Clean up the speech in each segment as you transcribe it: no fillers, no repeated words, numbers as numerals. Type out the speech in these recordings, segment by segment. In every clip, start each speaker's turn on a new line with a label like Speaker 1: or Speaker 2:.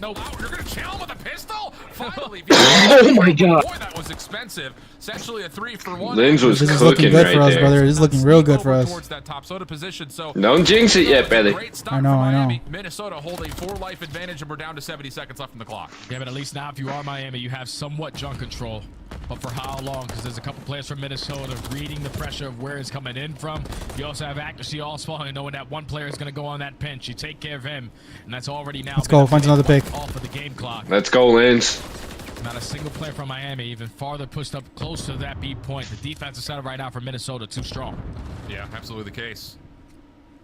Speaker 1: Nope.
Speaker 2: You're gonna chill him with a pistol? Finally.
Speaker 3: Oh my god.
Speaker 2: Boy, that was expensive. Essentially a 3-for-1.
Speaker 3: Lens was
Speaker 4: This is looking good
Speaker 3: right
Speaker 4: for us,
Speaker 3: there.
Speaker 4: brother. This is looking real good for us.
Speaker 2: Towards that top soda position. So
Speaker 3: Don't jinx it yet, brother.
Speaker 2: great start
Speaker 4: I know,
Speaker 2: for
Speaker 4: I know.
Speaker 2: Miami. Minnesota holding 4 life advantage, and we're down to 70 seconds left in the clock.
Speaker 1: Yeah, but at least now if you are Miami, you have somewhat junk control. But for how long? Because there's a couple players from Minnesota reading the pressure of where it's coming in from. You also have accuracy all small and knowing that one player is going to go on that pinch. You take care of him, and that's already now.
Speaker 4: Let's go. Find another pick.
Speaker 1: Off of the game clock.
Speaker 3: Let's go, Lens.
Speaker 1: Not a single player from Miami even farther pushed up close to that B point. The defensive setup right now for Minnesota too strong.
Speaker 2: Yeah, absolutely the case.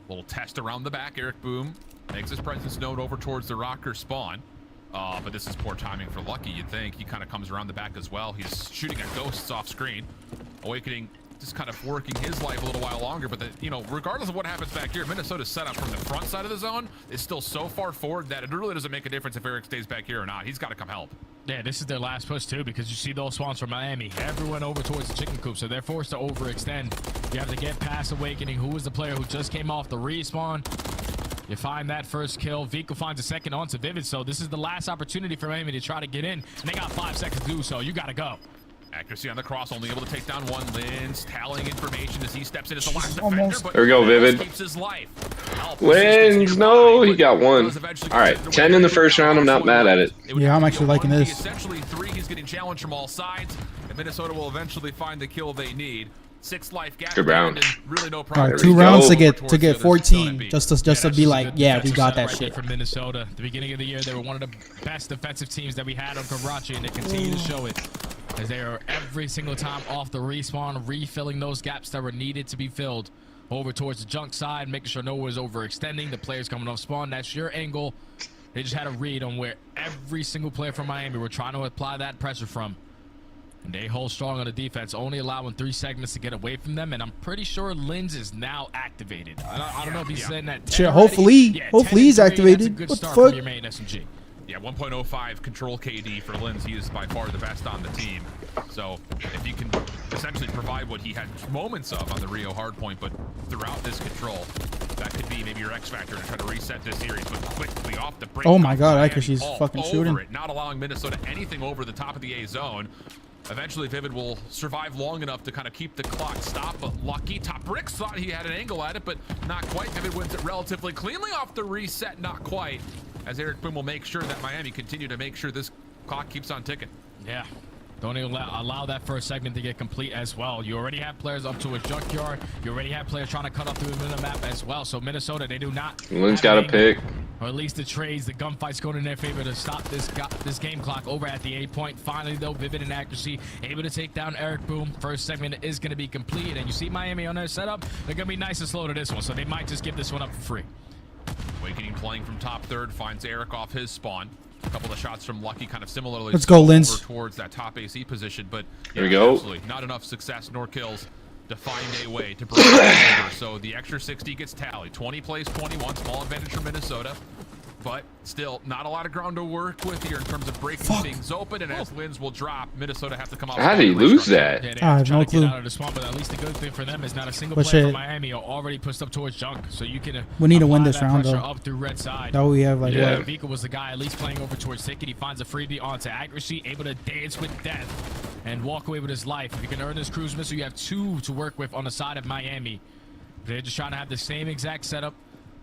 Speaker 2: Little test around the back. Eric Boom makes his presence known over towards the rocker spawn. But this is poor timing for Lucky, you'd think. He kind of comes around the back as well. He's shooting at ghosts off screen. Awakening just kind of working his life a little while longer. But, regardless of what happens back here, Minnesota's set up from the front side of the zone is still so far forward that it really doesn't make a difference if Eric stays back here or not. He's got to come help.
Speaker 1: Yeah, this is their last push, too, because you see those spawns from Miami. Everyone over towards the chicken coop, so they're forced to overextend. You have to get past Awakening, who was the player who just came off the respawn. You find that first kill. Vico finds a second onto Vivid, so this is the last opportunity for Miami to try to get in. And they got 5 seconds to do so. You got to go.
Speaker 2: Accuracy on the cross, only able to take down one. Lens tallying information as he steps in as the last defender. But
Speaker 3: there we go, Vivid.
Speaker 2: keeps his life.
Speaker 3: Lens, no, he got one. All right, 10 in the first round. I'm not mad at it.
Speaker 4: Yeah, I'm actually liking this.
Speaker 2: Essentially 3, he's getting challenged from all sides, and Minnesota will eventually find the kill they need. 6 life gap.
Speaker 3: Good round.
Speaker 2: Really no
Speaker 4: All
Speaker 2: problem.
Speaker 4: right, 2 rounds to get 14, just to be like, yeah, we got that shit.
Speaker 1: From Minnesota, at the beginning of the year, they were one of the best defensive teams that we had on Karachi, and they continue to show it as they are every single time off the respawn, refilling those gaps that were needed to be filled over towards the junk side, making sure no one was overextending. The players coming off spawn, that's your angle. They just had a read on where every single player from Miami were trying to apply that pressure from. And they hold strong on the defense, only allowing 3 segments to get away from them. And I'm pretty sure Lens is now activated. I don't know if he's saying that.
Speaker 4: Shit, hopefully he's activated.
Speaker 1: What
Speaker 4: What the fuck?
Speaker 1: Your main SMG.
Speaker 2: Yeah, 1.05 control KD for Lens. He is by far the best on the team. So if he can essentially provide what he had moments of on the Rio hardpoint, but throughout this control, that could be maybe your X factor to try to reset this series. But quickly off the break.
Speaker 4: Oh my god, I she's fucking shooting.
Speaker 2: It, not allowing Minnesota anything over the top of the A zone. Eventually, Vivid will survive long enough to kind of keep the clock stopped, but Lucky Top Bricks thought he had an angle at it, but not quite. Vivid wins it relatively cleanly off the reset, not quite, as Eric Boom will make sure that Miami continue to make sure this clock keeps on ticking.
Speaker 1: Yeah. Don't even allow that first segment to get complete as well. You already have players up to a junkyard. You already have players trying to cut off through the minimap as well. So Minnesota, they do not.
Speaker 3: Lens got a pick.
Speaker 1: Or at least the trades, the gunfights going in their favor to stop this game clock over at the A point. Finally, though, Vivid and accuracy able to take down Eric Boom. First segment is going to be completed. And you see Miami on their setup. They're going to be nice and slow to this one. So they might just give this one up for free.
Speaker 2: Awakening playing from top third finds Eric off his spawn. A couple of shots from Lucky kind of similarly.
Speaker 4: Let's go, Lens.
Speaker 2: Towards that top AC position, but
Speaker 3: there we go.
Speaker 2: Absolutely not enough success nor kills to find a way to break it over. So the extra 60 gets tallied. 20 plays 21, small advantage for Minnesota. But still, not a lot of ground to work with here in terms of breaking things open. And as Lens will drop, Minnesota have to come out.
Speaker 3: How did he lose that?
Speaker 1: Yeah,
Speaker 4: I have no clue.
Speaker 1: Get out of the swamp, but at least the good thing for them is not a single player from Miami are already pushed up towards junk. So you can
Speaker 4: we need to win this round, though.
Speaker 1: Up through red side.
Speaker 4: Now we have like
Speaker 1: what? Vico was the guy at least playing over towards Ticket. He finds a freebie onto accuracy, able to dance with death and walk away with his life. If you can earn this cruise missile, you have 2 to work with on the side of Miami. They're just trying to have the same exact setup.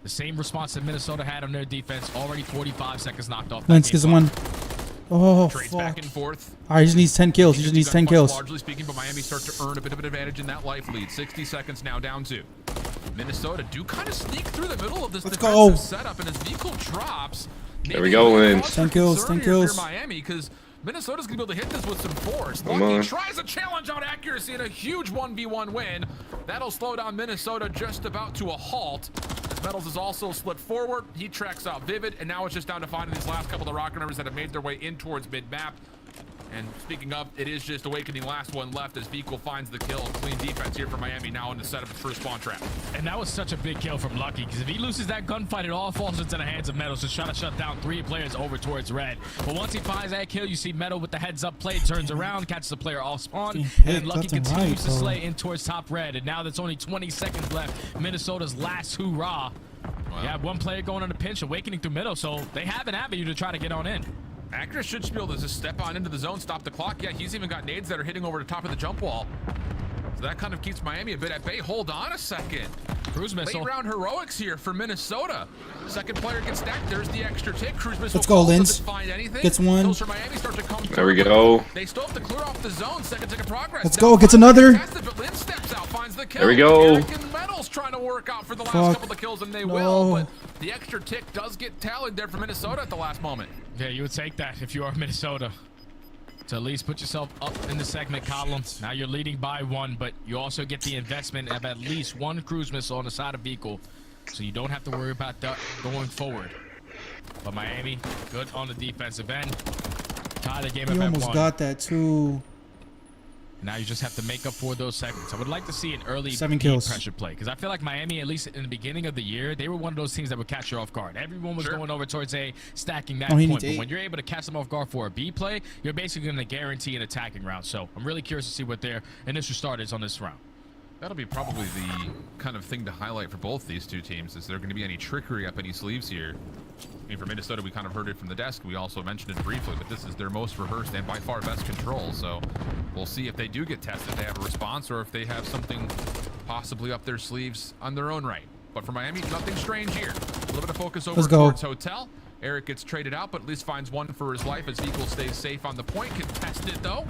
Speaker 1: The same response that Minnesota had on their defense. Already 45 seconds knocked off.
Speaker 4: Lens gets one. Oh,
Speaker 2: trades back and forth.
Speaker 4: All right, he just needs 10 kills. He just needs 10 kills.
Speaker 2: Largely speaking, but Miami start to earn a bit of an advantage in that life lead. 60 seconds now down 2. Minnesota do kind of sneak through the middle of this defensive setup, and as vehicle drops,
Speaker 3: there we go, Lens.
Speaker 4: 10 kills, 10 kills.
Speaker 2: Miami, because Minnesota's gonna be able to hit this with some force. Lucky tries a challenge on accuracy and a huge 1v1 win. That'll slow down Minnesota just about to a halt. Metals has also slipped forward. He tracks out Vivid, and now it's just down to finding these last couple of rocket numbers that have made their way in towards mid-map. And speaking of, it is just Awakening last one left as Vico finds the kill. Clean defense here for Miami now in the setup of the first spawn trap.
Speaker 1: And that was such a big kill from Lucky, because if he loses that gunfight, it all falls into the hands of Metals, just trying to shut down 3 players over towards red. But once he finds that kill, you see Metal with the heads up play, turns around, catches the player off spawn, and Lucky continues to slay in towards top red. And now that's only 20 seconds left. Minnesota's last hurrah.
Speaker 2: Wow.
Speaker 1: You have one player going on a pinch, awakening through middle, so they have an avenue to try to get on in.
Speaker 2: Acura should be able to just step on into the zone, stop the clock. Yeah, he's even got nades that are hitting over the top of the jump wall. So that kind of keeps Miami a bit at bay. Hold on a second.
Speaker 1: Cruise missile.
Speaker 2: Late round heroics here for Minnesota. Second player gets stacked. There's the extra tick. Cruise missile.
Speaker 4: Let's go, Linz.
Speaker 2: Find anything.
Speaker 4: Gets one.
Speaker 2: Those for Miami start to come
Speaker 3: There we go.
Speaker 2: They still have to clear off the zone. Second tick of progress.
Speaker 4: Let's go. Gets another.
Speaker 2: But Linz steps out, finds the kill.
Speaker 3: There we go.
Speaker 2: Eric and Metals trying to work out for the last
Speaker 4: Fuck.
Speaker 2: couple of kills, and they
Speaker 4: No.
Speaker 2: will. But the extra tick does get tallied there for Minnesota at the last moment.
Speaker 1: Yeah, you would take that if you are Minnesota. To at least put yourself up in the segment column. Now you're leading by 1, but you also get the investment of at least 1 cruise missile on the side of vehicle, so you don't have to worry about that going forward. But Miami, good on the defensive end. Tie the game up
Speaker 4: He
Speaker 1: at
Speaker 4: almost
Speaker 1: 1.
Speaker 4: got that too.
Speaker 1: Now you just have to make up for those segments. I would like to see an early
Speaker 4: 7
Speaker 1: B
Speaker 4: kills.
Speaker 1: pressure play, because I feel like Miami, at least in the beginning of the year, they were one of those teams that would catch you off guard. Everyone was going over towards A, stacking that
Speaker 4: Oh, he
Speaker 1: point.
Speaker 4: needs
Speaker 1: But when you're able to catch them off guard for a B play, you're basically going to guarantee an attacking round. So I'm really curious to see what their initial start is on this round.
Speaker 2: That'll be probably the kind of thing to highlight for both these two teams. Is there going to be any trickery up any sleeves here? I mean, for Minnesota, we kind of heard it from the desk. We also mentioned it briefly, but this is their most rehearsed and by far best control. So we'll see if they do get tested, if they have a response, or if they have something possibly up their sleeves on their own right. But for Miami, nothing strange here. A little bit of focus over towards Hotel. Eric gets traded out, but at least finds 1 for his life as Vehicle stays safe on the point. Contested, though.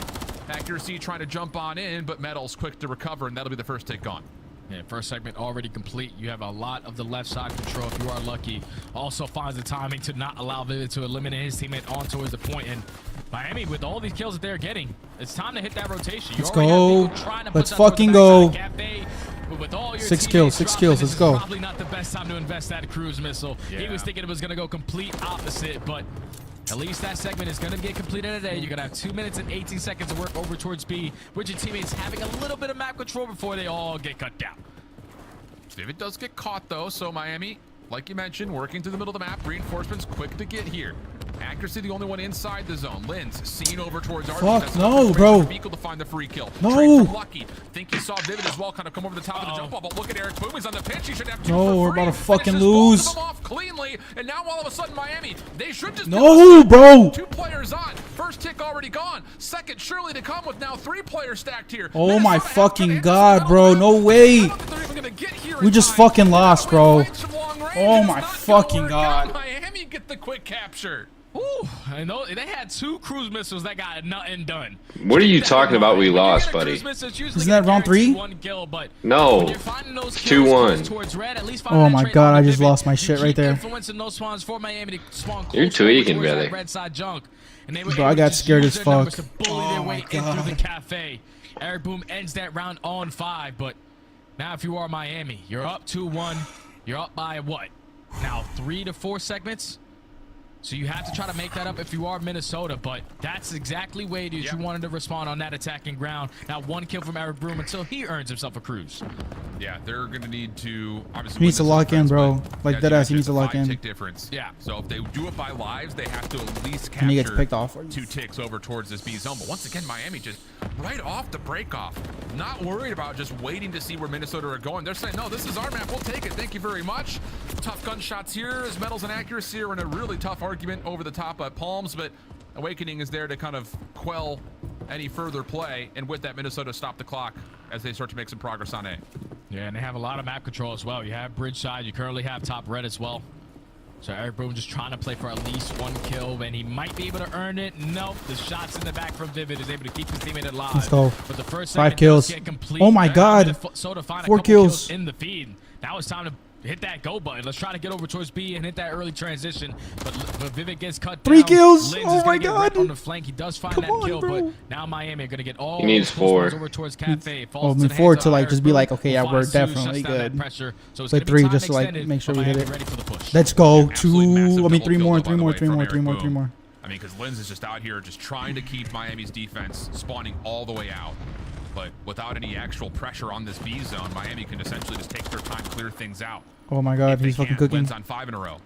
Speaker 2: Accuracy trying to jump on in, but Metal's quick to recover, and that'll be the first take gone.
Speaker 1: Yeah, first segment already complete. You have a lot of the left side control if you are lucky. Also finds the timing to not allow Vivid to eliminate his teammate on towards the point. And Miami, with all these kills that they're getting, it's time to hit that rotation.
Speaker 4: Let's go. Let's fucking go.
Speaker 1: Cafe, with all your
Speaker 4: 6 kills, 6 kills. Let's go.
Speaker 1: Probably not the best time to invest that cruise missile.
Speaker 2: Yeah.
Speaker 1: He was thinking it was going to go complete opposite, but at least that segment is going to get completed today. You're going to have 2 minutes and 18 seconds to work over towards B, with your teammates having a little bit of map control before they all get cut down.
Speaker 2: Vivid does get caught, though, so Miami, like you mentioned, working through the middle of the map. Reinforcements quick to get here. Accuracy the only one inside the zone. Linz seen over towards Arden.
Speaker 4: Fuck, no, bro.
Speaker 2: Vehicle to find the free kill.
Speaker 4: No.
Speaker 2: Trade from Lucky. Think he saw Vivid as well kind of come over the top of the jump ball, but look at Eric Boom. He's on the pitch. He should have 2
Speaker 4: No,
Speaker 2: for
Speaker 4: we're
Speaker 2: free.
Speaker 4: about to fucking
Speaker 2: Finishes both
Speaker 4: lose.
Speaker 2: of them off cleanly, and now all of a sudden Miami, they should just
Speaker 4: No, bro.
Speaker 2: 2 players on. First tick already gone. Second surely to come with now 3 players stacked here.
Speaker 4: Oh my
Speaker 2: Minnesota
Speaker 4: fucking
Speaker 2: has
Speaker 4: God, bro. No way. We just fucking lost, bro. Oh my fucking God.
Speaker 2: Miami get the quick capture.
Speaker 1: Ooh, I know they had 2 cruise missiles that got nothing done.
Speaker 3: What are you talking about we lost, buddy?
Speaker 1: Isn't
Speaker 4: that round 3?
Speaker 3: No.
Speaker 1: 2-1.
Speaker 4: Oh my God, I just lost my shit right there.
Speaker 3: You're tweaking, brother.
Speaker 4: Bro, I got scared as fuck.
Speaker 1: Oh my
Speaker 4: God.
Speaker 1: The cafe. Eric Boom ends that round on 5, but now if you are Miami, you're up 2-1. You're up by what? Now 3 to 4 segments. So you have to try to make that up if you are Minnesota, but that's exactly way that you wanted to respond on that attacking ground. Now 1 kill from Eric Broom until he earns himself a cruise.
Speaker 2: Yeah, they're going to need to obviously.
Speaker 4: He needs to lock in, bro. Like deadass, he needs to lock in.
Speaker 2: Tick difference. Yeah. So if they do it by lives, they have to at least
Speaker 4: And he gets
Speaker 2: capture
Speaker 4: picked off.
Speaker 2: 2 ticks over towards this B zone. But once again, Miami just right off the break off, not worried about just waiting to see where Minnesota are going. They're saying, no, this is our map. We'll take it. Thank you very much. Tough gunshots here as Metals and Accuracy are in a really tough argument over the top at Palms, but Awakening is there to kind of quell any further play, and with that, Minnesota stop the clock as they start to make some progress on A.
Speaker 1: Yeah, and they have a lot of map control as well. You have bridge side. You currently have top red as well. So Eric Boom just trying to play for at least 1 kill, and he might be able to earn it. Nope, the shots in the back from Vivid is able to keep his teammate alive.
Speaker 4: Let's go.
Speaker 1: But the first
Speaker 4: 5 kills. Oh my God. 4 kills
Speaker 1: in the feed. Now it's time to hit that go button. Let's try to get over towards B and hit that early transition. But Vivid gets cut down.
Speaker 4: 3 kills.
Speaker 1: Linz
Speaker 4: Oh my God.
Speaker 1: On the flank, he does find
Speaker 4: Come
Speaker 1: that
Speaker 4: on,
Speaker 1: kill,
Speaker 4: bro.
Speaker 1: but now Miami are ggoing to get all
Speaker 3: He needs
Speaker 1: those close
Speaker 3: 4.
Speaker 1: over towards Cafe.
Speaker 4: Oh, move forward to like just be like, okay, yeah, we're definitely good.
Speaker 1: So it's
Speaker 4: Like 3 just to like make sure we hit it. Let's go. 2. I mean 3 more, 3 more, 3 more, 3 more, 3 more.
Speaker 2: I mean, because Linz is just out here just trying to keep Miami's defense spawning all the way out. But without any actual pressure on this B zone, Miami can essentially just take their time, clear things out.
Speaker 4: Oh my God, he's fucking cooking.
Speaker 2: Wins on 5 in a row.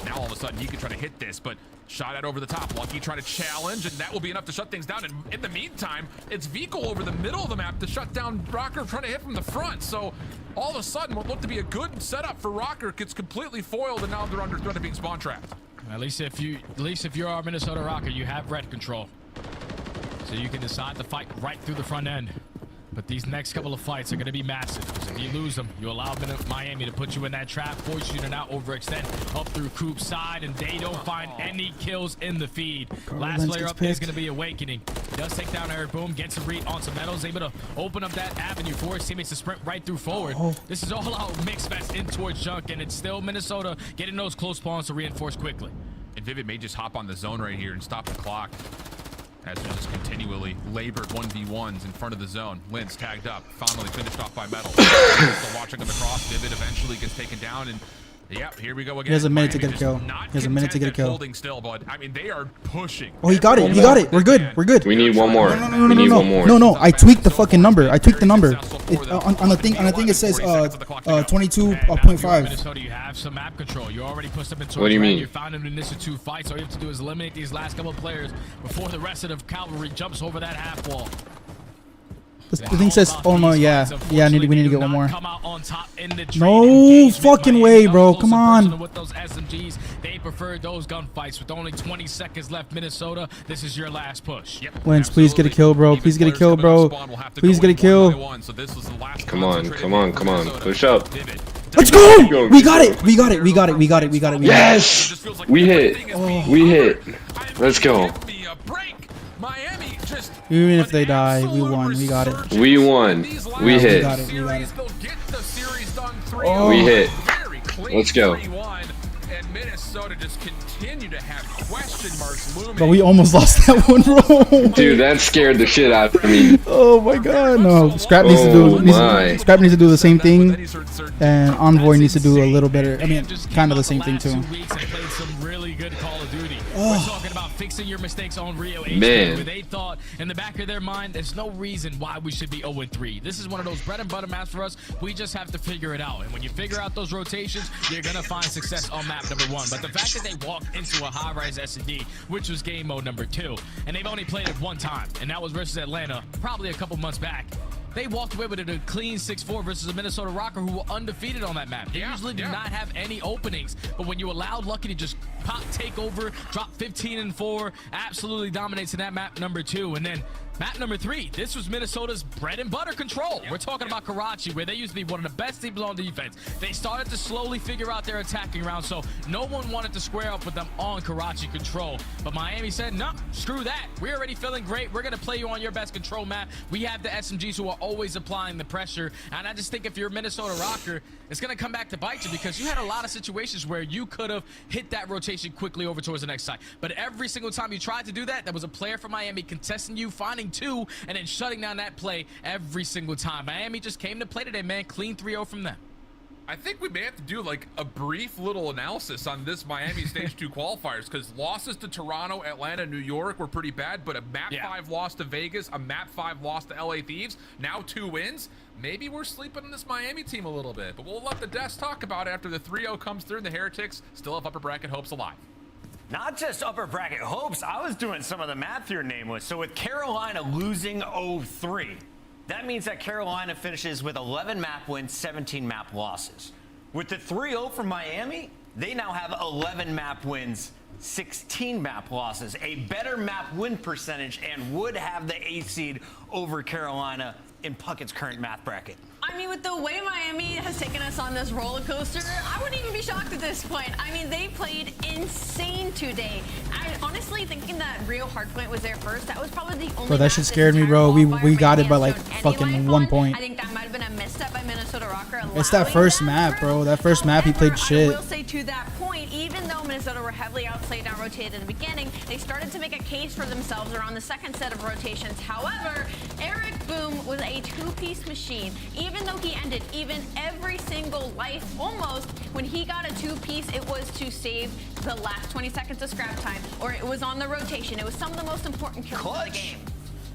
Speaker 2: Now all of a sudden he can try to hit this, but shot at over the top. Lucky trying to challenge, and that will be enough to shut things down. And in the meantime, it's Vehicle over the middle of the map to shut down Rocker trying to hit from the front. So all of a sudden what looked to be a good setup for Rocker gets completely foiled, and now they're under threat of being spawn trapped.
Speaker 1: At least if you're our Minnesota Rocker, you have red control, so you can decide to fight right through the front end. But these next couple of fights are going to be massive, because if you lose them, you allow Miami to put you in that trap, force you to now overextend up through Coop's side, and they don't find any kills in the feed. Last player up is going to be Awakening. Does take down Eric Boom, gets a read on some metals, able to open up that avenue for his teammates to sprint right through forward. This is all out mix fest in towards Junk, and it's still Minnesota getting those close spawns to reinforce quickly.
Speaker 2: And Vivid may just hop on the zone right here and stop the clock, as we just continually labored 1v1s in front of the zone. Lynn's tagged up, finally finished off by Metal. Still watching him across. Vivid eventually gets taken down, and yeah, here we go again.
Speaker 4: He has a minute to get a kill. He has a minute to get a kill.
Speaker 2: Holding still, but I mean, they are pushing.
Speaker 4: Oh, he got it. He got it. We're good. We're good.
Speaker 3: We need one more. We need one more.
Speaker 4: No. I tweaked the fucking number. I tweaked the number. On the thing it says 22.5.
Speaker 1: Minnesota, you have some map control. You already pushed them into.
Speaker 3: What do you mean?
Speaker 1: You found them in this 2 fights. All you have to do is eliminate these last couple of players before the rest of the cavalry jumps over that half wall.
Speaker 4: The thing says, oh no, yeah, we need to get one more. No fucking way, bro. Come on.
Speaker 1: With those SMGs, they prefer those gunfights. With only 20 seconds left, Minnesota, this is your last push.
Speaker 4: Wins, please get a kill, bro. Please get a kill, bro. Please get a kill.
Speaker 3: Come on. Push up.
Speaker 4: Let's go. We got it.
Speaker 3: Yes. We hit. Let's go.
Speaker 4: Even if they die, we won. We got it.
Speaker 3: We won. We hit. We hit. Let's go.
Speaker 4: But we almost lost that one, bro.
Speaker 3: Dude, that scared the shit out of me.
Speaker 4: Oh my god, no. Scrap needs to do Scrap needs to do the same thing, and Envoy needs to do a little better. I mean, kind of the same thing too.
Speaker 1: We're talking about fixing your mistakes on Rio H, where they thought in the back of their mind there's no reason why we should be 0-3. This is one of those bread and butter maps for us. We just have to figure it out, and when you figure out those rotations, you're gonna find success on map number 1. But the fact that they walked into a high-rise S&D, which was game mode number 2, and they've only played it one time, and that was versus Atlanta probably a couple months back. They walked away with a clean 6-4 versus a Minnesota Rocker who were undefeated on that map. They usually do not have any openings, but when you allowed Lucky to just pop, take over, drop 15-4, absolutely dominates in that map number 2. And then map number 3, this was Minnesota's bread and butter control. We're talking about Karachi, where they used to be one of the best teams on defense. They started to slowly figure out their attacking round, so no one wanted to square up with them on Karachi control. But Miami said, no, screw that. We're already feeling great. We're going to play you on your best control map. We have the SMGs who are always applying the pressure, and I just think if you're a Minnesota Rocker, it's going to come back to bite you, because you had a lot of situations where you could have hit that rotation quickly over towards the next side. But every single time you tried to do that, there was a player from Miami contesting you, finding 2, and then shutting down that play every single time. Miami just came to play today, man. Clean 3-0 from them.
Speaker 2: I think we may have to do like a brief little analysis on this Miami Stage 2 qualifiers, because losses to Toronto, Atlanta, New York were pretty bad, but a map 5 loss to Vegas, a map 5 loss to LA Thieves, now 2 wins. Maybe we're sleeping on this Miami team a little bit, but we'll let the desk talk about it after the 3-0 comes through, and the Heretics still have upper bracket hopes alive.
Speaker 5: Not just upper bracket hopes, I was doing some of the math here, Nameless. So with Carolina losing 0-3, that means that Carolina finishes with 11 map wins, 17 map losses. With the 3-0 from Miami, they now have 11 map wins, 16 map losses, a better map win percentage, and would have the 8th seed over Carolina in Puckett's current math bracket.
Speaker 6: I mean, with the way Miami has taken us on this roller coaster, I wouldn't even be shocked at this point. I mean, they played insane today. I honestly thinking that Rio Hardpoint was there first. That was probably the only.
Speaker 4: Bro, that shit scared me, bro. We got it by like fucking 1 point.
Speaker 6: I think that might have been a misstep by Minnesota Rocker.
Speaker 4: It's that first map, bro. That first map, he played shit.
Speaker 6: I will say to that point, even though Minnesota were heavily outplayed and rotated in the beginning, they started to make a case for themselves around the second set of rotations. However, Eric Boom was a 2-piece machine. Even though he ended even every single life almost, when he got a 2-piece, it was to save the last 20 seconds of scrap time, or it was on the rotation. It was some of the most important kills of the game.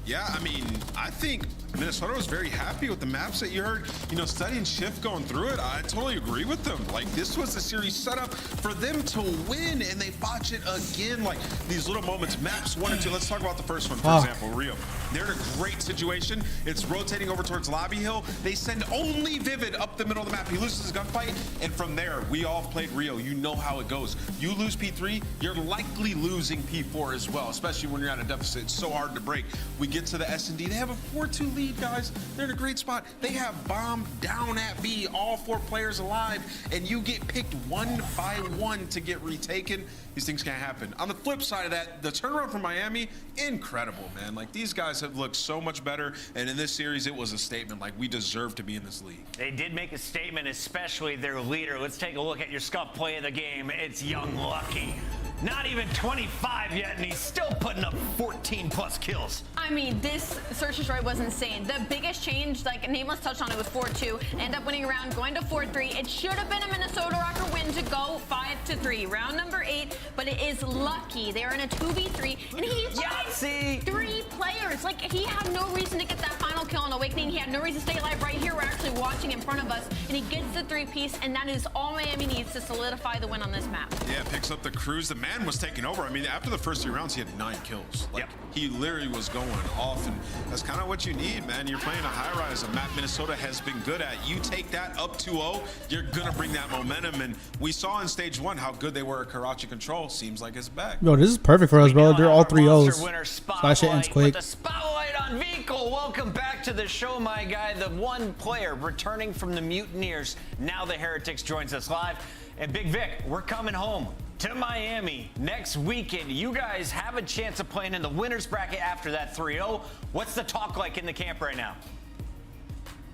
Speaker 7: Yeah, I mean, I think Minnesota was very happy with the maps that you heard, you know, studying Shift going through it. I totally agree with them. Like, this was a series set up for them to win, and they botch it again. Like, these little moments, maps 1 and 2. Let's talk about the first one, for example, Rio. They're in a great situation. It's rotating over towards Lobby Hill. They send only Vivid up the middle of the map. He loses his gunfight, and from there, we all played Rio. You know how it goes. You lose P3, you're likely losing P4 as well, especially when you're at a deficit. It's so hard to break. We get to the S&D. They have a 4-2 lead, guys. They're in a great spot. They have bomb down at B, all 4 players alive, and you get picked 1 by 1 to get retaken. These things can't happen. On the flip side of that, the turnaround from Miami, incredible, man. Like, these guys have looked so much better, and in this series, it was a statement. Like, we deserve to be in this league.
Speaker 5: They did make a statement, especially their leader. Let's take a look at your scuff play of the game. It's Young Lucky. Not even 25 yet, and he's still putting up 14+ kills.
Speaker 6: I mean, this Search Destroy was insane. The biggest change, like Nameless touched on it, was 4-2. End up winning a round, going to 4-3. It should have been a Minnesota Rocker win to go 5-3. Round number 8, but it is Lucky. They are in a 2v3, and he's
Speaker 5: Yahtzee!
Speaker 6: 3 players. Like, he had no reason to get that final kill on Awakening. He had no reason to stay alive. Right here, we're actually watching in front of us, and he gets the 3-piece, and that is all Miami needs to solidify the win on this map.
Speaker 7: Yeah, picks up the cruise. The man was taking over. I mean, after the first 3 rounds, he had 9 kills. Like, he literally was going off, and that's kind of what you need, man. You're playing a high-rise, a map Minnesota has been good at. You take that up 2-0, you're going to bring that momentum, and we saw in stage 1 how good they were at Karachi control. Seems like it's back.
Speaker 4: Yo, this is perfect for us, bro. They're all 3-0s.
Speaker 5: That
Speaker 4: shit ends quick.
Speaker 5: The spotlight on Vico. Welcome back to the show, my guy. The one player returning from the Mutineers. Now the Heretics joins us live. And Big Vic, we're coming home to Miami next weekend. You guys have a chance of playing in the winner's bracket after that 3-0. What's the talk like in the camp right now?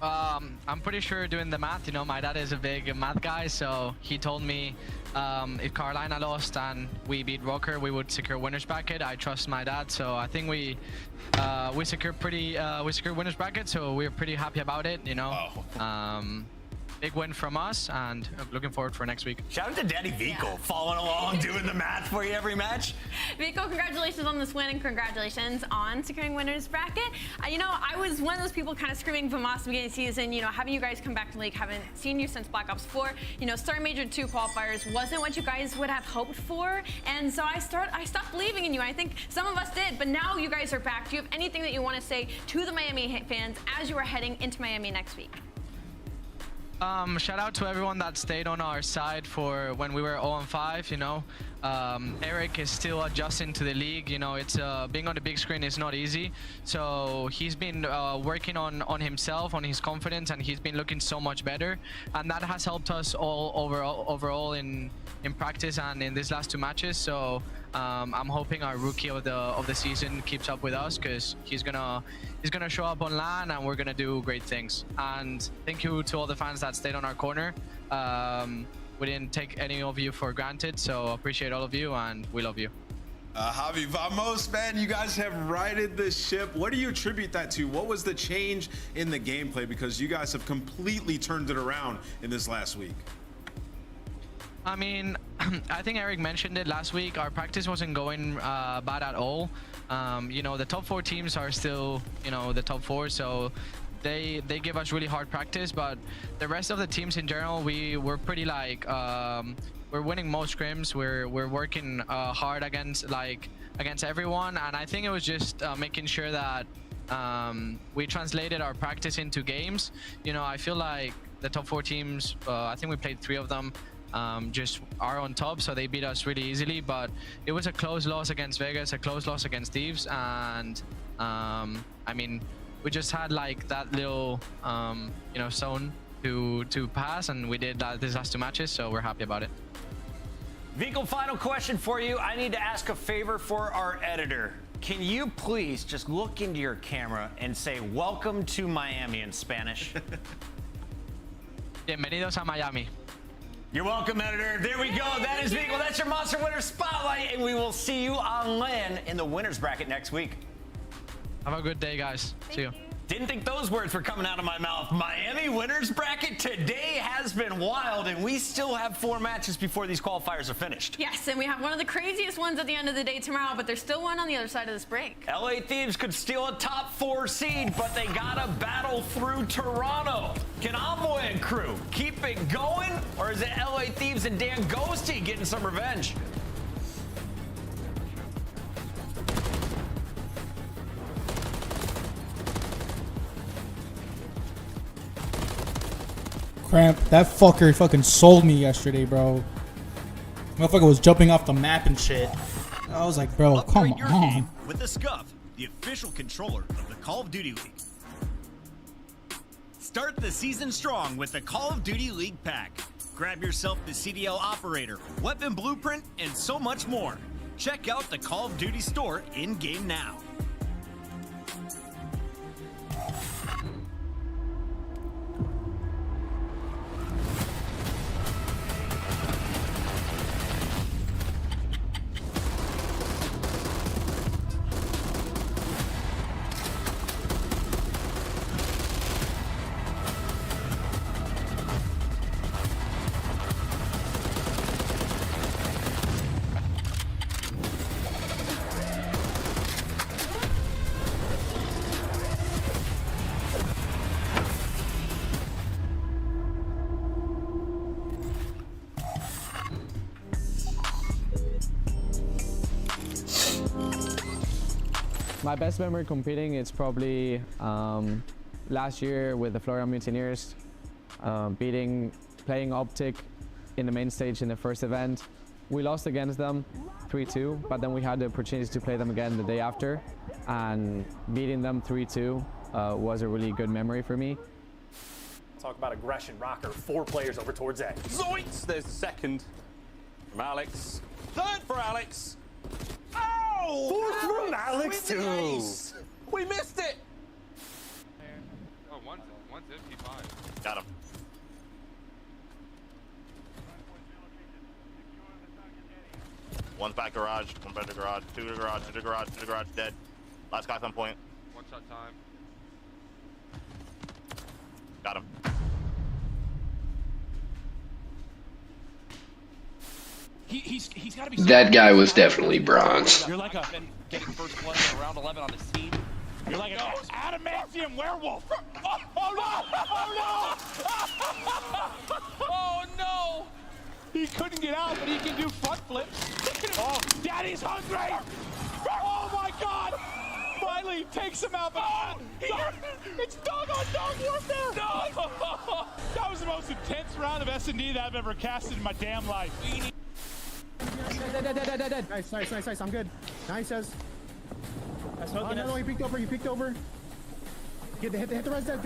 Speaker 8: I'm pretty sure doing the math, you know, my dad is a big math guy, so he told me if Carolina lost and we beat Rocker, we would secure winner's bracket. I trust my dad, so I think we secured winner's bracket, so we're pretty happy about it, you know. Big win from us, and I'm looking forward for next week.
Speaker 5: Shout out to Daddy Vico, following along, doing the math for you every match.
Speaker 6: Vico, congratulations on this win, and congratulations on securing winner's bracket. You know, I was one of those people kind of screaming from us at the beginning of the season, you know, having you guys come back to the league, haven't seen you since Black Ops 4. You know, starting Major 2 qualifiers wasn't what you guys would have hoped for, and so I stopped believing in you. I think some of us did, but now you guys are back. Do you have anything that you want to say to the Miami fans as you are heading into Miami next week?
Speaker 8: Shout out to everyone that stayed on our side for when we were 0-5, you know. Eric is still adjusting to the league, you know. It's being on the big screen is not easy, so he's been working on himself, on his confidence, and he's been looking so much better, and that has helped us all overall in practice and in these last 2 matches. So I'm hoping our rookie of the season keeps up with us, because he's gonna show up on LAN and we're gonna do great things. And thank you to all the fans that stayed on our corner. We didn't take any of you for granted, so appreciate all of you, and we love you.
Speaker 7: Javi Vamos, man, you guys have righted the ship. What do you attribute that to? What was the change in the gameplay? Because you guys have completely turned it around in this last week.
Speaker 8: I mean, I think Eric mentioned it last week. Our practice wasn't going bad at all. You know, the top 4 teams are still, you know, the top 4, so they give us really hard practice, but the rest of the teams in general, we're pretty like we're winning most scrims. We're working hard against everyone, and I think it was just making sure that we translated our practice into games. You know, I feel like the top 4 teams, I think we played 3 of them, just are on top, so they beat us really easily. But it was a close loss against Vegas, a close loss against Thieves, and I mean, we just had like that little you know, zone to pass, and we did that these last 2 matches, so we're happy about it.
Speaker 5: Vico, final question for you. I need to ask a favor for our editor. Can you please just look into your camera and say welcome to Miami in Spanish?
Speaker 8: Bienvenidos a Miami.
Speaker 5: You're welcome, editor. There we go. That is Vico. That's your Monster Winner Spotlight, and we will see you on LAN in the winner's bracket next week.
Speaker 8: Have a good day, guys. See you.
Speaker 6: Thank you.
Speaker 5: Didn't think those words were coming out of my mouth. Miami winners bracket today has been wild, and we still have 4 matches before these qualifiers are finished.
Speaker 6: Yes, and we have one of the craziest ones at the end of the day tomorrow, but there's still one on the other side of this break.
Speaker 5: LA Thieves could steal a top 4 seed, but they gotta battle through Toronto. Can Envoy and crew keep it going, or is it LA Thieves and Dan Ghosty getting some revenge?
Speaker 4: Cramp, that fucker fucking sold me yesterday, bro. Motherfucker was jumping off the map and shit. I was like, bro, come on.
Speaker 9: With the Scuff, the official controller of the Call of Duty League. Start the season strong with the Call of Duty League pack. Grab yourself the CDL operator, weapon blueprint, and so much more. Check out the Call of Duty store in-game now.
Speaker 10: My best memory competing is probably last year with the Florida Mutineers, playing Optic in the main stage in the first event. We lost against them 3-2, but then we had the opportunity to play them again the day after, and beating them 3-2 was a really good memory for me.
Speaker 11: Talk about aggression, Rocker. 4 players over towards A.
Speaker 12: Zoinks! There's the second from Alex. Third for Alex. Oh!
Speaker 11: 4th from Alex too.
Speaker 12: We missed it.
Speaker 13: Oh, one's 55.
Speaker 12: Got him. One's back garage, one back to garage, 2 to garage, 2 to garage, 2 to garage, dead. Last guy's on point.
Speaker 13: 1 shot time.
Speaker 12: Got him.
Speaker 9: He's got to be.
Speaker 3: That guy was definitely bronze.
Speaker 9: You're like getting first blood in round 11 on the scene. You're like an adamantium werewolf. Oh no! Oh no!
Speaker 12: Oh no!
Speaker 9: He couldn't get out, but he can do front flips. Oh, Daddy's hungry! Oh my God! Finally takes him out, but it's dog on dog warfare! No! That was the most intense round of S&D that I've ever casted in my damn life.
Speaker 14: Dead. Nice. I'm good. Nice as. Oh, no, he peeked over. Hit the res dead. Hit the res dead.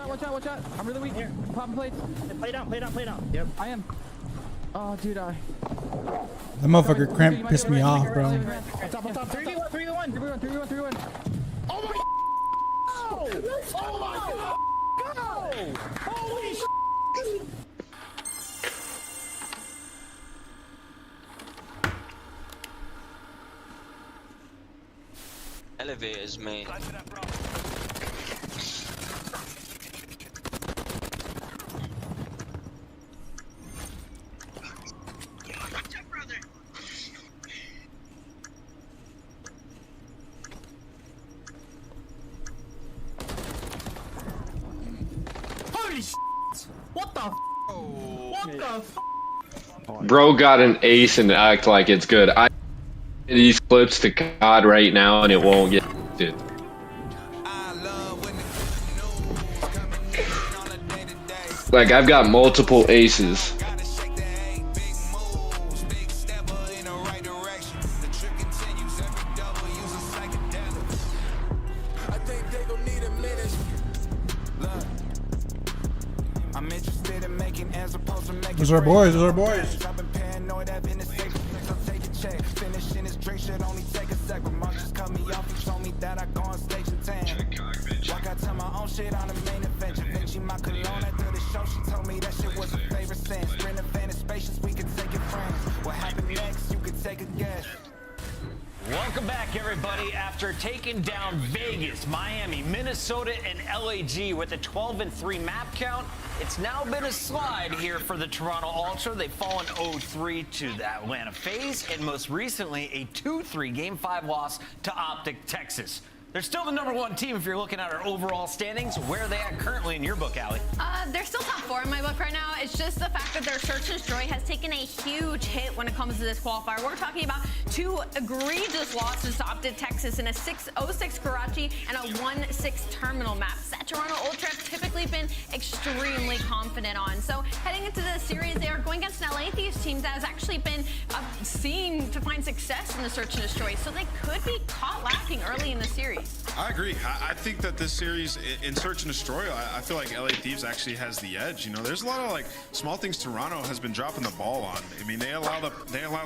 Speaker 14: Watch out. I'm really weak. Here. Popping plates. Play down. Yep. I am. Oh, dude,
Speaker 4: That motherfucker Cramp pissed me off, bro.
Speaker 14: Top. 3v1. Oh my. Oh my God. Go. Holy shit.
Speaker 15: Elevators, mate.
Speaker 9: Holy shit! What the f? What the f?
Speaker 3: Bro got an ace and act like it's good. I these clips to COD right now and it won't get it. Like I've got multiple aces.
Speaker 4: Those are our boys.
Speaker 5: Welcome back, everybody. After taking down Vegas, Miami, Minnesota, and LAG with a 12-3 map count, it's now been a slide here for the Toronto Ultra. They've fallen 0-3 to the Atlanta FaZe, and most recently a 2-3 Game 5 loss to Optic Texas. They're still the #1 team if you're looking at our overall standings. Where are they at currently in your book, Allie?
Speaker 6: They're still top 4 in my book right now. It's just the fact that their search and destroy has taken a huge hit when it comes to this qualifier. We're talking about 2 egregious losses to Optic Texas in a 6-0-6 Karachi and a 1-6 terminal map that Toronto Ultra have typically been extremely confident on. So heading into the series, they are going against an LA Thieves team that has actually been seen to find success in the search and destroy. So they could be caught lacking early in the series.
Speaker 7: I agree. I think that this series in Search and Destroy, I feel like LA Thieves actually has the edge. You know, there's a lot of like small things Toronto has been dropping the ball on. I mean, they allow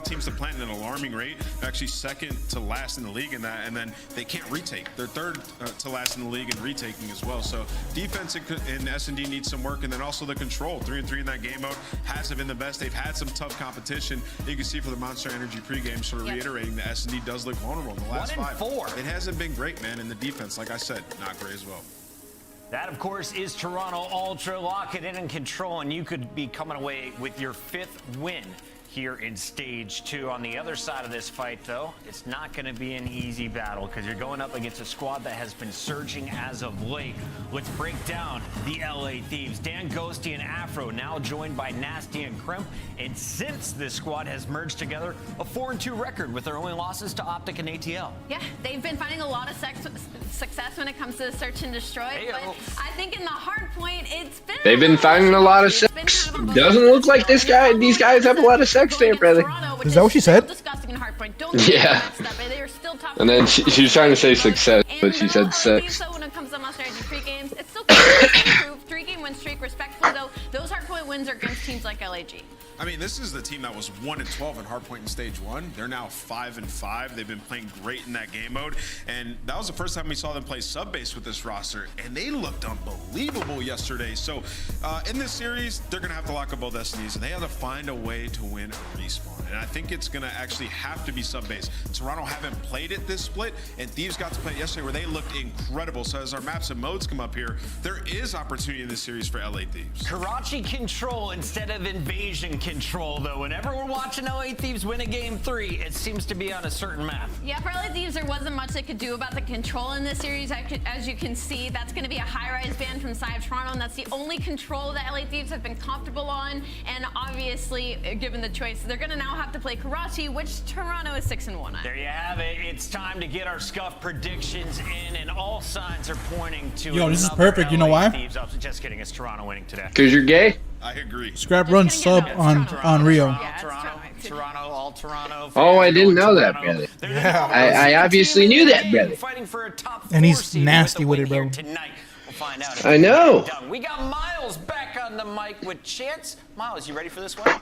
Speaker 7: teams to plant at an alarming rate. They're actually second to last in the league in that, and then they can't retake. They're third to last in the league in retaking as well. So defense in S&D needs some work, and then also the control. 3-3 in that game mode hasn't been the best. They've had some tough competition. You can see for the Monster Energy pregame, sort of reiterating that S&D does look vulnerable in the last 5. It hasn't been great, man. And the defense, like I said, not great as well.
Speaker 5: That, of course, is Toronto Ultra. Lock it in and control, and you could be coming away with your 5th win here in Stage 2. On the other side of this fight, though, it's not going to be an easy battle because you're going up against a squad that has been surging as of late. Let's break down the LA Thieves. Dan Ghosty and Afro now joined by Nasty and Crimp. And since this squad has merged together, a 4-2 record with their only losses to Optic and ATL.
Speaker 6: Yeah, they've been finding a lot of success when it comes to search and destroy. But I think in the hard point, it's been...
Speaker 3: They've been finding a lot of sex. Doesn't look like these guys have a lot of sex there, brother.
Speaker 4: Is that what she said?
Speaker 3: Yeah. And then she was trying to say success, but she said sex.
Speaker 6: When it comes to Monster Energy pre-games, it's still improved. 3-game win streak, respectfully though. Those hardpoint wins are against teams like LAG.
Speaker 7: I mean, this is the team that was 1-12 in hardpoint in Stage 1. They're now 5-5. They've been playing great in that game mode, and that was the first time we saw them play sub-base with this roster, and they looked unbelievable yesterday. So in this series, they're going to have to lock up both SNEs, and they have to find a way to win a respawn. And I think it's going to actually have to be sub-base. Toronto haven't played it this split, and Thieves got to play it yesterday where they looked incredible. So as our maps and modes come up here, there is opportunity in this series for LA Thieves.
Speaker 5: Karachi control instead of invasion control, though. Whenever we're watching LA Thieves win a game 3, it seems to be on a certain map.
Speaker 6: Yeah, for LA Thieves, there wasn't much they could do about the control in this series. As you can see, that's going to be a high-rise ban from side of Toronto, and that's the only control that LA Thieves have been comfortable on. And obviously, given the choice, they're going to now have to play Karachi, which Toronto is 6-1 at.
Speaker 5: There you have it. It's time to get our scuff predictions in, and all signs are pointing to
Speaker 4: this is perfect. You know why?
Speaker 5: Thieves up. Just kidding. It's Toronto winning today.
Speaker 3: Because you're gay?
Speaker 7: I agree.
Speaker 4: Scrap run sub on Rio.
Speaker 5: Toronto, all Toronto.
Speaker 3: Oh, I didn't know that, brother.
Speaker 4: Yeah.
Speaker 3: I obviously knew that, brother.
Speaker 5: Fighting for a top
Speaker 4: And he's
Speaker 5: 4
Speaker 4: nasty with it, bro.
Speaker 5: Tonight. We'll find out.
Speaker 3: I know.
Speaker 5: We got Miles back on the mic with Chance. Miles, you ready for this one?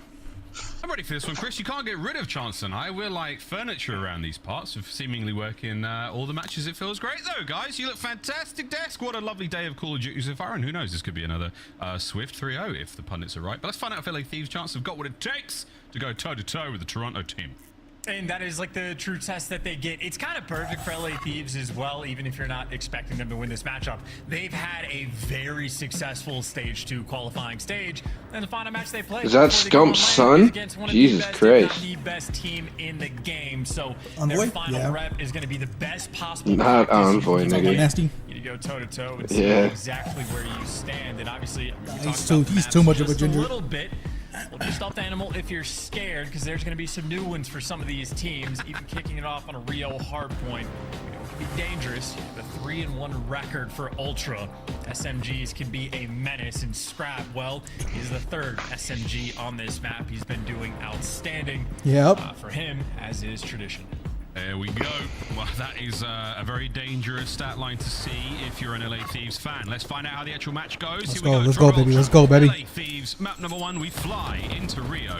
Speaker 15: I'm ready for this one, Chris. You can't get rid of Chance and I. We're like furniture around these parts of seemingly working all the matches. It feels great, though, guys. You look fantastic, Desk. What a lovely day of Call of Duty so far. And who knows, this could be another swift 3-0 if the pundits are right. But let's find out if LA Thieves Chance have got what it takes to go toe-to-toe with the Toronto team.
Speaker 16: And that is like the true test that they get. It's kind of perfect for LA Thieves as well, even if you're not expecting them to win this matchup. They've had a very successful Stage 2 qualifying stage, and the final match they played
Speaker 3: is that Scump's son? Jesus Christ.
Speaker 16: The best team in the game, so their final rep is going to be the best possible.
Speaker 3: Not Envoy, nigga.
Speaker 4: Nasty.
Speaker 16: You go toe-to-toe and see exactly where you stand, and obviously
Speaker 4: he's too much of a ginger.
Speaker 16: A little bit. Well, just stuffed animal if you're scared, because there's going to be some new ones for some of these teams. Even kicking it off on a real hard point, it can be dangerous. The 3-1 record for Ultra. SMGs can be a menace, and Scrap, well, he's the 3rd SMG on this map. He's been doing outstanding for him, as is tradition.
Speaker 15: There we go. Well, that is a very dangerous stat line to see if you're an LA Thieves fan. Let's find out how the actual match goes.
Speaker 4: Let's go, baby. Let's go, baby.
Speaker 15: LA Thieves, map number 1, we fly into Rio.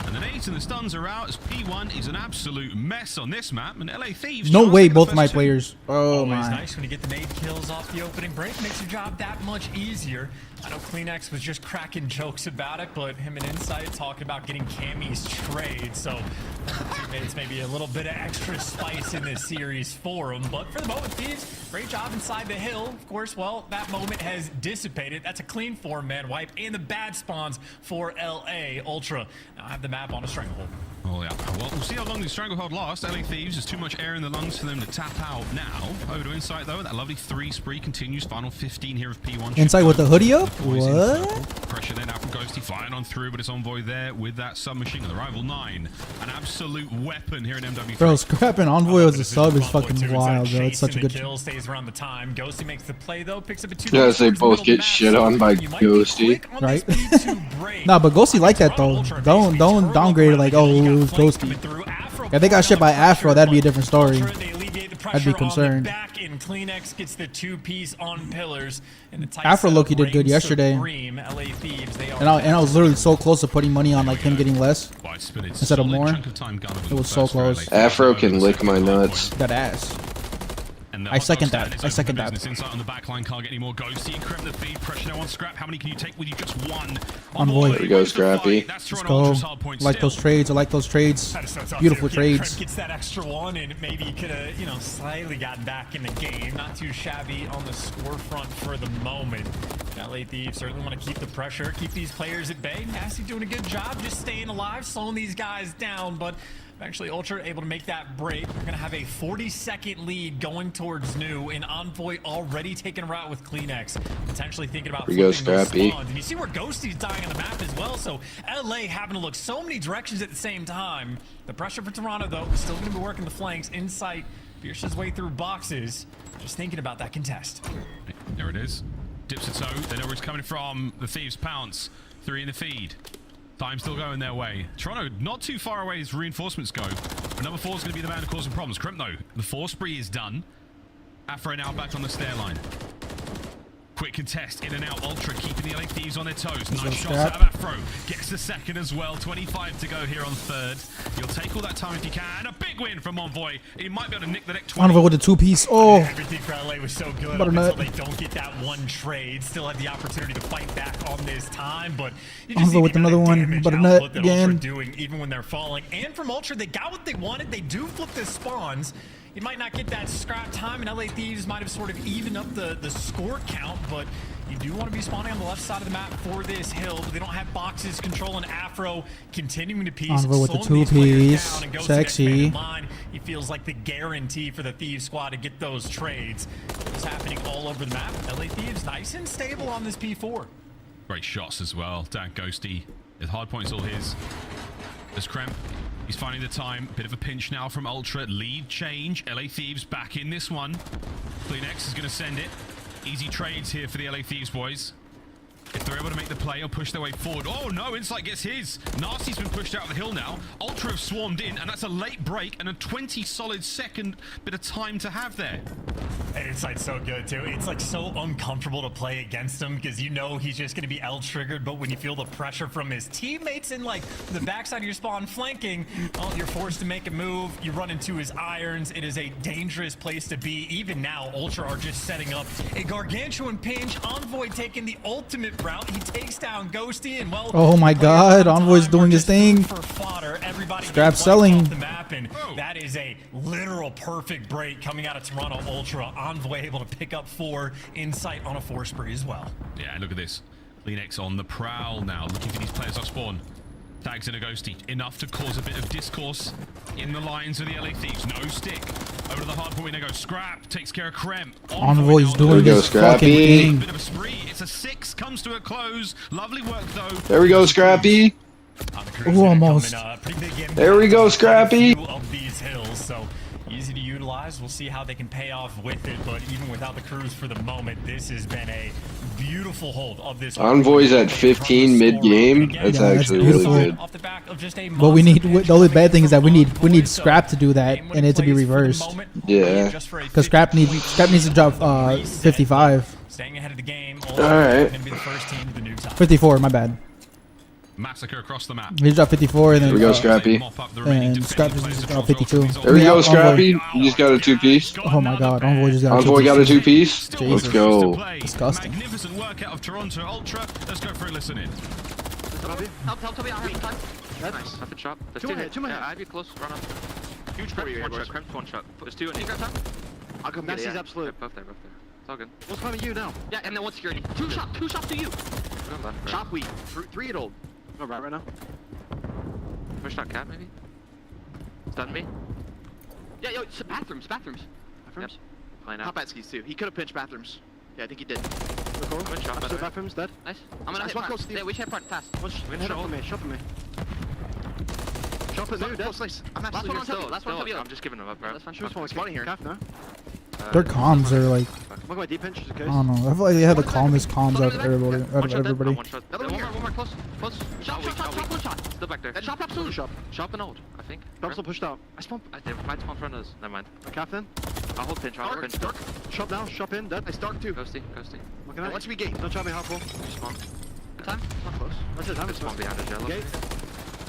Speaker 15: And the nades and the stuns are out as P1 is an absolute mess on this map. And LA Thieves...
Speaker 4: No way, both my players. Oh,
Speaker 16: Always
Speaker 4: my.
Speaker 16: nice when you get the nade kills off the opening break. Makes your job that much easier. I know Kleenex was just cracking jokes about it, but him and Insight talking about getting Cammy's trade. So Teammates maybe a little bit of extra spice in this series for them, but for the moment, Thieves, great job inside the hill. Of course, well, that moment has dissipated. That's a clean 4-man wipe, and the bad spawns for LA Ultra. Now I have the map on a stranglehold.
Speaker 15: Oh, yeah. Well, we'll see how long the stranglehold lasts. LA Thieves, there's too much air in the lungs for them to tap out now. Over to Insight, though. That lovely 3 spree continues. Final 15 here of P1.
Speaker 4: Insight with the hoodie up? What?
Speaker 15: Pressure there now from Ghosty, flying on through, but it's Envoy there with that submachine gun. The Rival 9. An absolute weapon here in MW3.
Speaker 4: Bro, scrapping Envoy as a sub is fucking wild, bro. It's such a good
Speaker 16: kill. Stays around the time. Ghosty makes the play, though. Picks up a 2.
Speaker 3: Yes, they both get shit on by Ghosty.
Speaker 4: Right? Nah, but Ghosty like that, though. Don't downgrade it like, oh, it was Ghosty. If they got shit by Afro, that'd be a different story. I'd be concerned.
Speaker 16: Back in Kleenex gets the 2-piece on pillars. And the
Speaker 4: Afro Loki did good yesterday.
Speaker 16: LA Thieves,
Speaker 4: And I was literally so close to putting money on like him getting less instead of more. It was so close.
Speaker 3: Afro can lick my nuts.
Speaker 4: That ass. I second that. I second that.
Speaker 15: Insight on the back line, can't get any more Ghosty. Encrypt the feed, pressure now on Scrap. How many can you take with you? Just one.
Speaker 4: Envoy.
Speaker 3: There we go, Scrappy.
Speaker 4: Let's go. I like those trades. I like those trades. Beautiful trades.
Speaker 16: Gets that extra one, and maybe he could have, slightly gotten back in the game. Not too shabby on the score front for the moment. LA Thieves certainly want to keep the pressure, keep these players at bay. Nasty doing a good job just staying alive, slowing these guys down, but eventually Ultra able to make that break. They're going to have a 40-second lead going towards New, and Envoy already taking a route with Kleenex. Potentially thinking about flipping those spawns. And you see where Ghosty's dying on the map as well, so LA having to look so many directions at the same time. The pressure for Toronto, though, is still going to be working the flanks. Insight pierces his way through boxes. Just thinking about that contest.
Speaker 15: There it is. Dips a toe. They know where it's coming from. The Thieves pounce. 3 in the feed. Time still going their way. Toronto not too far away as reinforcements go. But number 4 is going to be the man causing problems. Crimp, though. The 4 spree is done. Afro now back on the stair line. Quick contest, in and out. Ultra keeping the LA Thieves on their toes. Nice shots out of Afro. Gets the second as well. 25 to go here on third. He'll take all that time if he can. A big win from Envoy. He might be able to nick the neck 20.
Speaker 4: Envoy with the 2-piece. Oh.
Speaker 16: Everything for LA was so good until they don't get that one trade. Still have the opportunity to fight back on this time, but you just
Speaker 4: Envoy with another one. Butternut again.
Speaker 16: Doing even when they're falling. And from Ultra, they got what they wanted. They do flip the spawns. You might not get that scrap time, and LA Thieves might have sort of evened up the score count, but you do want to be spawning on the left side of the map for this hill, but they don't have boxes controlling Afro, continuing to piece.
Speaker 4: Envoy with the 2-piece. Sexy.
Speaker 16: He feels like the guarantee for the Thieves squad to get those trades. It's happening all over the map. LA Thieves nice and stable on this P4.
Speaker 15: Great shots as well. Dan Ghosty. His hard point's all his. There's Kremp. He's finding the time. Bit of a pinch now from Ultra. Lead change. LA Thieves back in this one. Kleenex is going to send it. Easy trades here for the LA Thieves boys. If they're able to make the play or push their way forward. Oh no, Insight gets his. Nasty's been pushed out of the hill now. Ultra have swarmed in, and that's a late break and a 20 solid second bit of time to have there.
Speaker 16: And Insight's so good too. It's like so uncomfortable to play against him because you know he's just going to be L-triggered, but when you feel the pressure from his teammates in like the backside of your spawn flanking, well, you're forced to make a move. You run into his irons. It is a dangerous place to be. Even now, Ultra are just setting up a gargantuan pinch. Envoy taking the ultimate route. He takes down Ghosty, and well,
Speaker 4: oh my god, Envoy's doing his thing.
Speaker 16: For fodder. Everybody
Speaker 4: Scrap selling.
Speaker 16: the map, and that is a literal perfect break coming out of Toronto Ultra. Envoy able to pick up 4. Insight on a 4 spree as well.
Speaker 15: Yeah, look at this. Kleenex on the prowl now, looking for these players off spawn. Tags in a Ghosty. Enough to cause a bit of discourse in the lines of the LA Thieves. No stick. Over to the hard point. They go. Scrap takes care of Kremp.
Speaker 4: Envoy's doing his fucking thing.
Speaker 15: Bit of a spree. It's a 6. Comes to a close. Lovely work though.
Speaker 3: There we go, Scrappy.
Speaker 4: Ooh, almost.
Speaker 3: There we go, Scrappy.
Speaker 16: Of these hills, so easy to utilize. We'll see how they can pay off with it, but even without the crews for the moment, this has been a beautiful hold of this.
Speaker 3: Envoy's at 15 mid-game. That's actually really good.
Speaker 16: Off the back of just a
Speaker 4: but we need, the only bad thing is that we need Scrap to do that and it to be reversed.
Speaker 3: Yeah.
Speaker 4: Because Scrap needs to drop 55.
Speaker 16: Staying ahead of the game.
Speaker 3: All right.
Speaker 4: 54, my bad.
Speaker 15: Massacre across the map.
Speaker 4: He dropped 54 and then
Speaker 3: there we go, Scrappy.
Speaker 4: And Scrap just dropped 52.
Speaker 3: There we go, Scrappy. You just got a 2-piece.
Speaker 4: Oh my god, Envoy just got a 2-piece.
Speaker 3: Envoy got a 2-piece. Let's go.
Speaker 4: Disgusting.
Speaker 15: Magnificent work out of Toronto Ultra. Let's go for a listen in.
Speaker 17: Help, help, help me out, Nice. Nothing shot. There's two hit. Yeah, I'd be close. Run up. Huge for you. One shot. Crimp one shot. There's two in here. I'll come get it. Absolute. Both there. It's all good. What's coming you now? Yeah, and then one security. Two shot to you. Shot weak. Three at old. Go right now. Push that cat maybe. Stun me. Yeah, yo, bathrooms. Yep. Playing out. Hop at skis too. He could have pinched bathrooms. Yeah, I think he did. Good shot. Bathrooms dead. Nice. I'm gonna hit front. Yeah, we should hit front fast. We're gonna shot for me. Shot at new, dead. I'm absolutely still. Last one I'm just giving him up, bro. It's funny here.
Speaker 4: Their comms are like,
Speaker 17: look at my deep pinch,
Speaker 4: I don't know. I feel like they have the calmest comms out of everybody.
Speaker 17: One more close. Shot. Still back there. Shop absolutely. Shop and old, I think. Shop still pushed out. They might spawn in front of us. Never mind. A cap then? I'll hold pinch. I'll pinch. Shop now. Shop in. Dead. I start too. Ghosty. Looking at. Once we gate. Don't shot me half full. Spawn. Good time. Not close. That's it. Time to spawn behind us. Gate.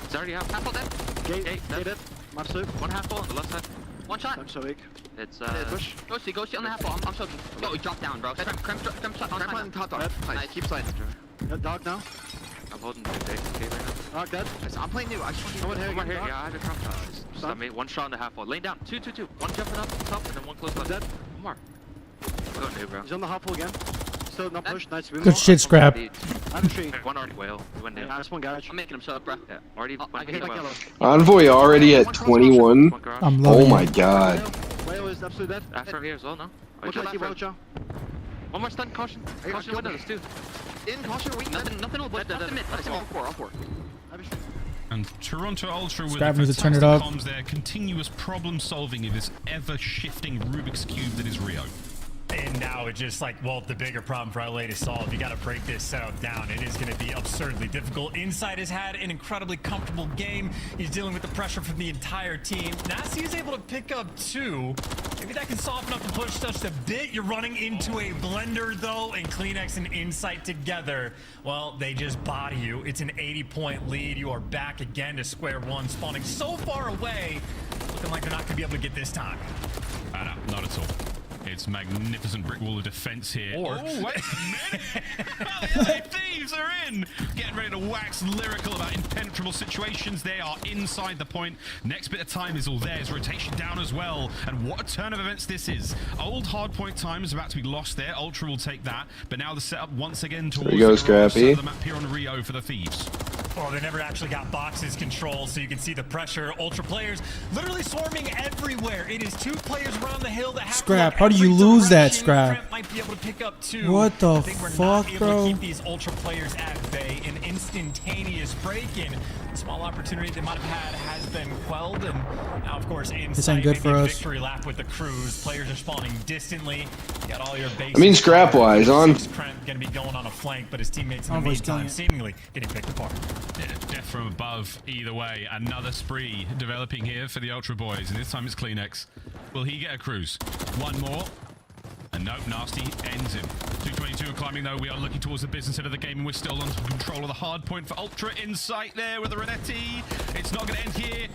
Speaker 17: It's already out. Half full dead. Gate. Dead. Map soup. One half full on the left side. One shot. I'm so weak. It's push. Ghosty on the half wall. I'm soaking. Yo, he dropped down, bro. Crimp shot. I'm top dog. Nice. Keep sliding. Dog now. I'm holding the big right now. Dog dead. I'm playing new. I just want to go over here. Yeah, I have a crop shot. Stun me. One shot on the half wall. Laying down. Two. One jumping up top and then one close left. Dead. One more. Go new, bro. He's on the half wall again. Still not pushed. Nice.
Speaker 4: Good shit, Scrap.
Speaker 17: I'm shooting. One already whale. We went down. Yeah, just one garage. I'm making him shut up, bro. Yeah. Already. I hit like yellow.
Speaker 3: Envoy already at 21.
Speaker 4: I'm loving
Speaker 3: Oh my god.
Speaker 17: Whale is absolutely dead. After here as well, no? Look like you wrote, Joe. One more stun. Caution. Caution windows, too. In caution, weak. Nothing will blood. All four.
Speaker 15: And Toronto Ultra with
Speaker 4: Scrap
Speaker 15: the
Speaker 4: needs to turn it up.
Speaker 15: comms there, continuous problem solving in this ever-shifting Rubik's Cube that is Rio.
Speaker 16: And now it's just like, well, the bigger problem for LA to solve. You got to break this setup down. It is going to be absurdly difficult. Inside has had an incredibly comfortable game. He's dealing with the pressure from the entire team. Nasty is able to pick up two. Maybe that can soften up the push just a bit. You're running into a blender, though, and Kleenex and Insight together. Well, they just body you. It's an 80-point lead. You are back again to square one, spawning so far away. Looking like they're not going to be able to get this time.
Speaker 15: No, not at all. It's magnificent brick wall of defense here.
Speaker 16: Or
Speaker 15: oh, wait a minute! The LA Thieves are in! Getting ready to wax lyrical about impenetrable situations. They are inside the point. Next bit of time is all theirs. Rotation down as well. And what a turn of events this is. Old hard point time is about to be lost there. Ultra will take that. But now the setup once again towards
Speaker 3: Scrappy.
Speaker 15: the map here on Rio for the Thieves.
Speaker 16: Oh, they never actually got boxes control, so you can see the pressure. Ultra players literally swarming everywhere. It is two players around the hill that have
Speaker 4: Scrap, how do you lose that, Scrap?
Speaker 16: Might be able to pick up two.
Speaker 4: What the
Speaker 16: I think we're
Speaker 4: fuck,
Speaker 16: not able
Speaker 4: bro?
Speaker 16: to keep these Ultra players at bay. An instantaneous break-in. Small opportunity they might have had has been quelled, and now, of course,
Speaker 4: this ain't good for us.
Speaker 16: Victory lap with the Cruise. Players are spawning distantly. You got all your bases.
Speaker 3: I mean, scrap-wise, on.
Speaker 16: Going to be going on a flank, but his teammates in the meantime seemingly getting picked apart.
Speaker 15: Yeah, death from above, either way. Another spree developing here for the Ultra boys, and this time it's Kleenex. Will he get a cruise? One more. And nope, Nasty ends him. 222 climbing though. We are looking towards the business end of the game, and we're still under control of the hard point for Ultra. Insight there with the Renetti. It's not going to end here.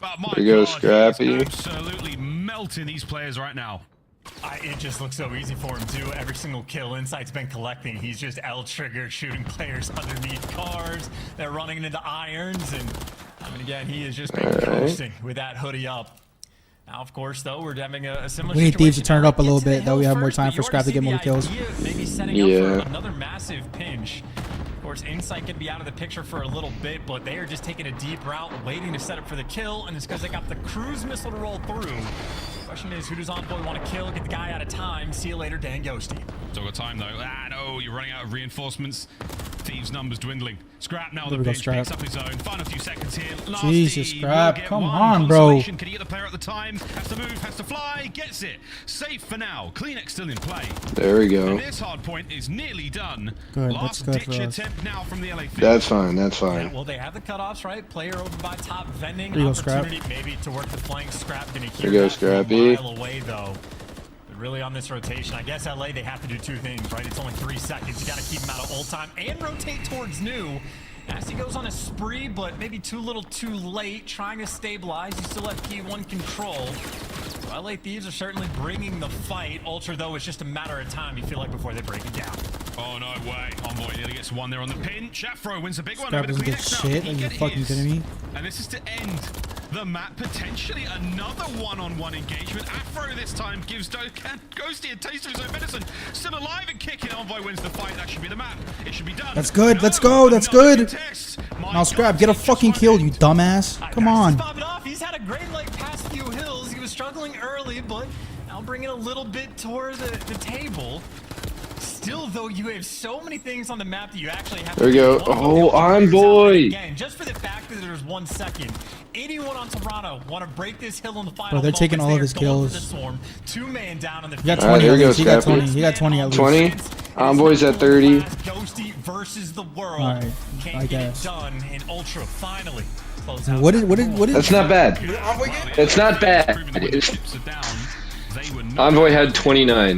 Speaker 15: But my God,
Speaker 3: Scrappy.
Speaker 15: Absolutely melting these players right now.
Speaker 16: It just looks so easy for him too. Every single kill Insight's been collecting. He's just L-triggered, shooting players underneath cars. They're running into irons, and I mean, again, he is just been coasting with that hoodie up. Now, of course, though, we're having a similar
Speaker 4: We need
Speaker 16: situation.
Speaker 4: Thieves to turn it up a little bit. That we have more time for Scrap to get more kills.
Speaker 16: Maybe setting up for another massive pinch. Of course, Insight can be out of the picture for a little bit, but they are just taking a deep route, waiting to set up for the kill, and it's because they got the cruise missile to roll through. Question is, who does Envoy want to kill? Get the guy out of time. See you later, Dan Ghosty.
Speaker 15: Still got time, though. Ah, no, you're running out of reinforcements. Thieves' numbers dwindling. Scrap now the bench picks up his own. Final few seconds here. Nasty
Speaker 4: Jesus, Scrap. Come on, bro.
Speaker 15: Can he get the player at the time? Has to move, has to fly. Gets it. Safe for now. Kleenex still in play.
Speaker 3: There we go.
Speaker 15: And this hard point is nearly done.
Speaker 4: Good,
Speaker 15: Last ditch attempt now from the LA Thieves.
Speaker 3: That's fine, that's fine.
Speaker 16: Yeah, well, they have the cutoffs, right? Player over by top, vending
Speaker 4: There you go,
Speaker 16: opportunity
Speaker 4: Scrap.
Speaker 16: maybe to work the flank. Scrap gonna
Speaker 3: There
Speaker 16: hear
Speaker 3: goes
Speaker 16: that from a
Speaker 3: Scrappy.
Speaker 16: mile away, though. But really on this rotation, I guess LA, they have to do two things, right? It's only 3 seconds. You got to keep him out of ult time and rotate towards new. Nasty goes on a spree, but maybe too little too late, trying to stabilize. You still have P1 control. So LA Thieves are certainly bringing the fight. Ultra, though, it's just a matter of time, you feel like, before they break it down.
Speaker 15: Oh, no way. Envoy nearly gets one there on the pinch. Afro wins a big one.
Speaker 4: Scrap doesn't get shit. Are you fucking kidding me?
Speaker 15: And this is to end the map. Potentially another one-on-one engagement. Afro this time gives Ghosty a taste of his own medicine. Still alive and kicking. Envoy wins the fight. That should be the map. It should be done.
Speaker 4: That's good. Let's go. That's good. Now, Scrap, get a fucking kill, you dumbass. Come on.
Speaker 16: He's had a great like past few hills. He was struggling early, but now bringing a little bit toward the table. Still, though, you have so many things on the map that you actually have to
Speaker 3: There we go. Oh, Envoy.
Speaker 16: Again, just for the fact that there's 1 second. 81 on Toronto. Want to break this hill in the final.
Speaker 4: Bro, they're taking all of his kills.
Speaker 16: Two-man down on the
Speaker 4: He got 20
Speaker 3: here
Speaker 4: at least.
Speaker 3: we go,
Speaker 4: He got
Speaker 3: Scrappy.
Speaker 4: 20. He got 20 at least.
Speaker 3: 20. Envoy's at 30.
Speaker 16: Ghosty versus the world.
Speaker 4: All right,
Speaker 16: Can't
Speaker 4: I
Speaker 16: get
Speaker 4: guess.
Speaker 16: it done, and Ultra finally close out.
Speaker 4: What is?
Speaker 3: That's not bad. It's not bad. Envoy had 29.